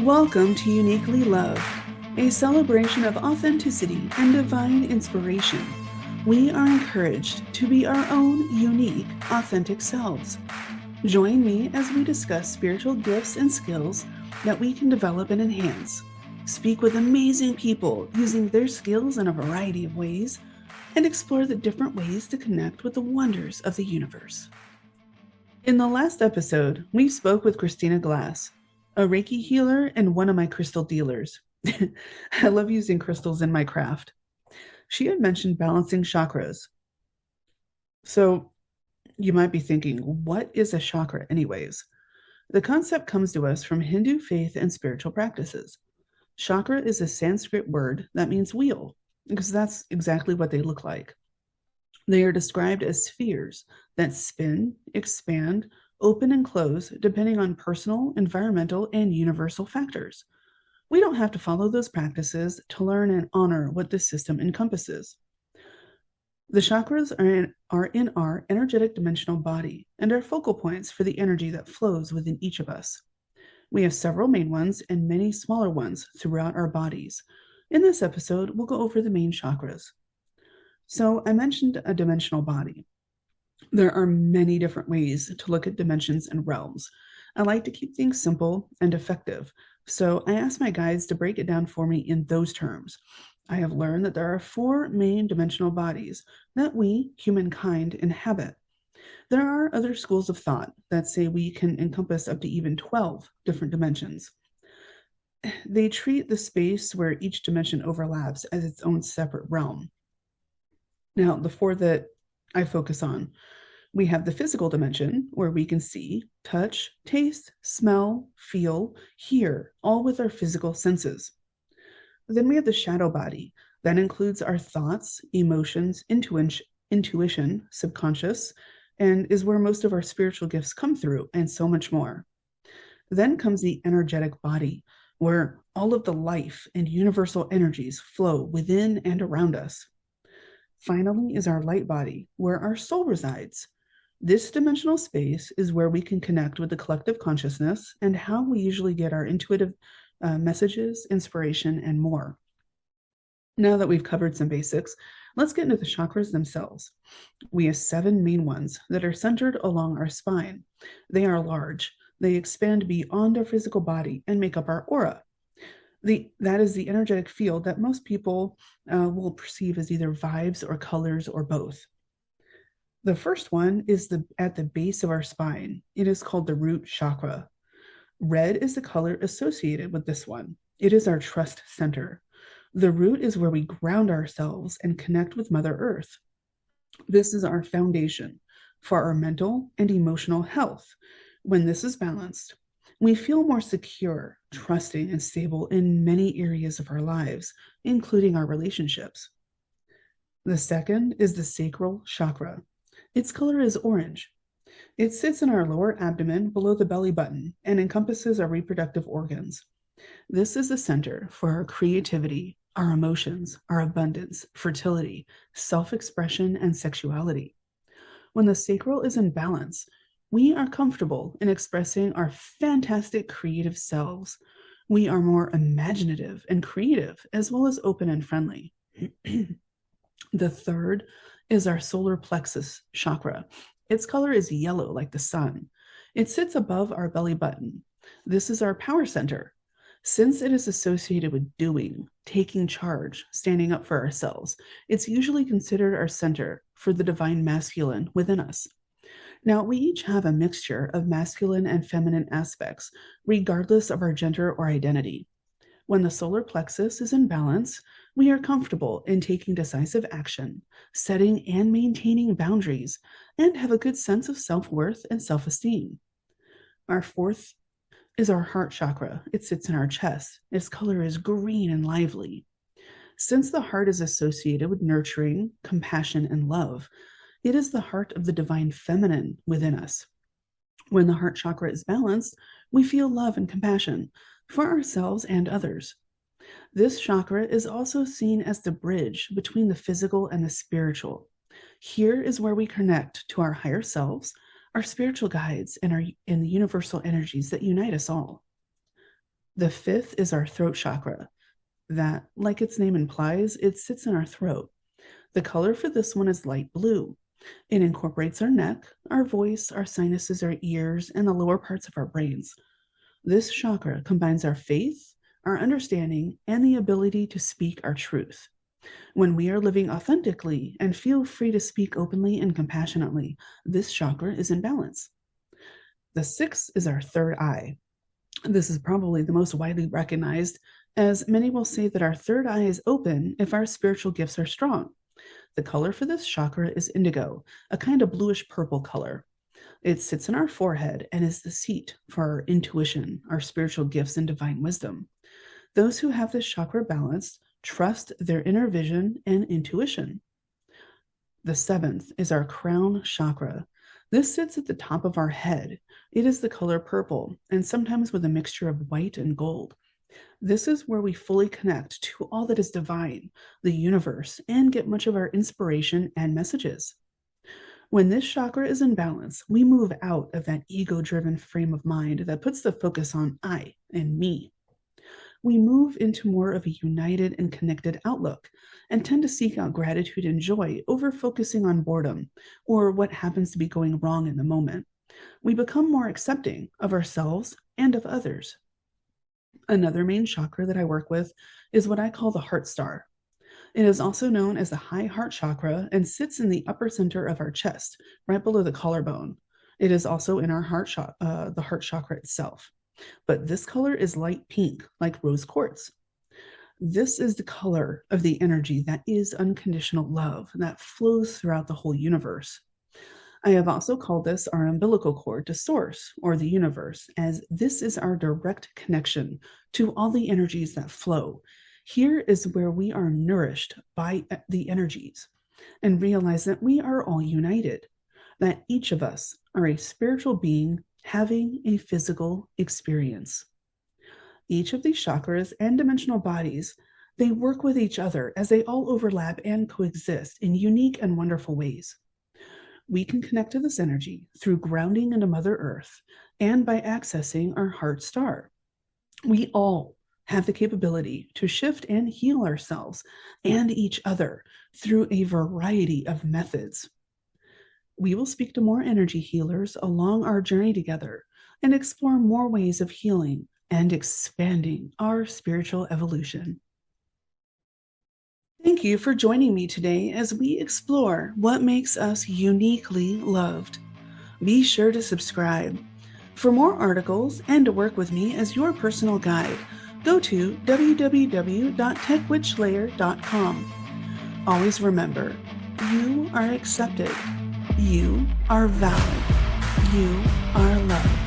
Welcome to Uniquely Love, a celebration of authenticity and divine inspiration. We are encouraged to be our own unique, authentic selves. Join me as we discuss spiritual gifts and skills that we can develop and enhance, speak with amazing people using their skills in a variety of ways, and explore the different ways to connect with the wonders of the universe. In the last episode, we spoke with Christina Glass, a Reiki healer and one of my crystal dealers. I love using crystals in my craft. She had mentioned balancing chakras. So you might be thinking, what is a chakra, anyways? The concept comes to us from Hindu faith and spiritual practices. Chakra is a Sanskrit word that means wheel, because that's exactly what they look like. They are described as spheres that spin, expand, open, and close depending on personal, environmental, and universal factors. We don't have to follow those practices to learn and honor what this system encompasses. The chakras are in our energetic dimensional body and are focal points for the energy that flows within each of us. We have several main ones and many smaller ones throughout our bodies. In this episode, we'll go over the main chakras. So I mentioned a dimensional body. There are many different ways to look at dimensions and realms. I like to keep things simple and effective, so I asked my guides to break it down for me in those terms. I have learned that there are 4 main dimensional bodies that we, humankind, inhabit. There are other schools of thought that say we can encompass up to even 12 different dimensions. They treat the space where each dimension overlaps as its own separate realm. Now, the 4 that I focus on, we have the physical dimension where we can see, touch, taste, smell, feel, hear, all with our physical senses. Then we have the shadow body that includes our thoughts, emotions, intuition, subconscious, and is where most of our spiritual gifts come through, and so much more. Then comes the energetic body, where all of the life and universal energies flow within and around us. Finally is our light body, where our soul resides. This dimensional space is where we can connect with the collective consciousness and how we usually get our intuitive messages, inspiration, and more. Now that we've covered some basics, let's get into the chakras themselves. We have 7 main ones that are centered along our spine. They are large. They expand beyond our physical body and make up our aura. That is the energetic field that most people will perceive as either vibes or colors or both. The first one is at the base of our spine. It is called the root chakra. Red is the color associated with this one. It is our trust center. The root is where we ground ourselves and connect with Mother Earth. This is our foundation for our mental and emotional health. When this is balanced, we feel more secure, trusting, and stable in many areas of our lives, including our relationships. The second is the sacral chakra. Its color is orange. It sits in our lower abdomen below the belly button and encompasses our reproductive organs. This is the center for our creativity, our emotions, our abundance, fertility, self-expression, and sexuality. When the sacral is in balance, we are comfortable in expressing our fantastic creative selves. We are more imaginative and creative, as well as open and friendly. The third is our solar plexus chakra. Its color is yellow like the sun. It sits above our belly button. This is our power center. Since it is associated with doing, taking charge, standing up for ourselves, it's usually considered our center for the divine masculine within us. Now, we each have a mixture of masculine and feminine aspects, regardless of our gender or identity. When the solar plexus is in balance, we are comfortable in taking decisive action, setting and maintaining boundaries, and have a good sense of self-worth and self-esteem. Our fourth is our heart chakra. It sits in our chest. Its color is green and lively. Since the heart is associated with nurturing, compassion, and love, it is the heart of the divine feminine within us. When the heart chakra is balanced, we feel love and compassion for ourselves and others. This chakra is also seen as the bridge between the physical and the spiritual. Here is where we connect to our higher selves, our spiritual guides, and the universal energies that unite us all. The fifth is our throat chakra. That, like its name implies, it sits in our throat. The color for this one is light blue. It incorporates our neck, our voice, our sinuses, our ears, and the lower parts of our brains. This chakra combines our faith, our understanding, and the ability to speak our truth. When we are living authentically and feel free to speak openly and compassionately, this chakra is in balance. The sixth is our third eye. This is probably the most widely recognized, as many will say that our third eye is open if our spiritual gifts are strong. The color for this chakra is indigo, a kind of bluish purple color. It sits in our forehead and is the seat for our intuition, our spiritual gifts, and divine wisdom. Those who have this chakra balanced trust their inner vision and intuition. The seventh is our crown chakra. This sits at the top of our head. It is the color purple, and sometimes with a mixture of white and gold. This is where we fully connect to all that is divine, the universe, and get much of our inspiration and messages. When this chakra is in balance, we move out of that ego-driven frame of mind that puts the focus on I and me. We move into more of a united and connected outlook and tend to seek out gratitude and joy over focusing on boredom or what happens to be going wrong in the moment. We become more accepting of ourselves and of others. Another main chakra that I work with is what I call the heart star. It is also known as the high heart chakra and sits in the upper center of our chest, right below the collarbone. It is also in our the heart chakra itself. But this color is light pink, like rose quartz. This is the color of the energy that is unconditional love that flows throughout the whole universe. I have also called this our umbilical cord to source or the universe, as this is our direct connection to all the energies that flow. Here is where we are nourished by the energies and realize that we are all united, that each of us are a spiritual being having a physical experience. Each of these chakras and dimensional bodies, they work with each other as they all overlap and coexist in unique and wonderful ways. We can connect to this energy through grounding into Mother Earth and by accessing our heart star. We all have the capability to shift and heal ourselves and each other through a variety of methods. We will speak to more energy healers along our journey together and explore more ways of healing and expanding our spiritual evolution. Thank you for joining me today as we explore what makes us uniquely loved. Be sure to subscribe. For more articles and to work with me as your personal guide, go to www.techwitchlayer.com. Always remember, you are accepted. You are valid. You are loved.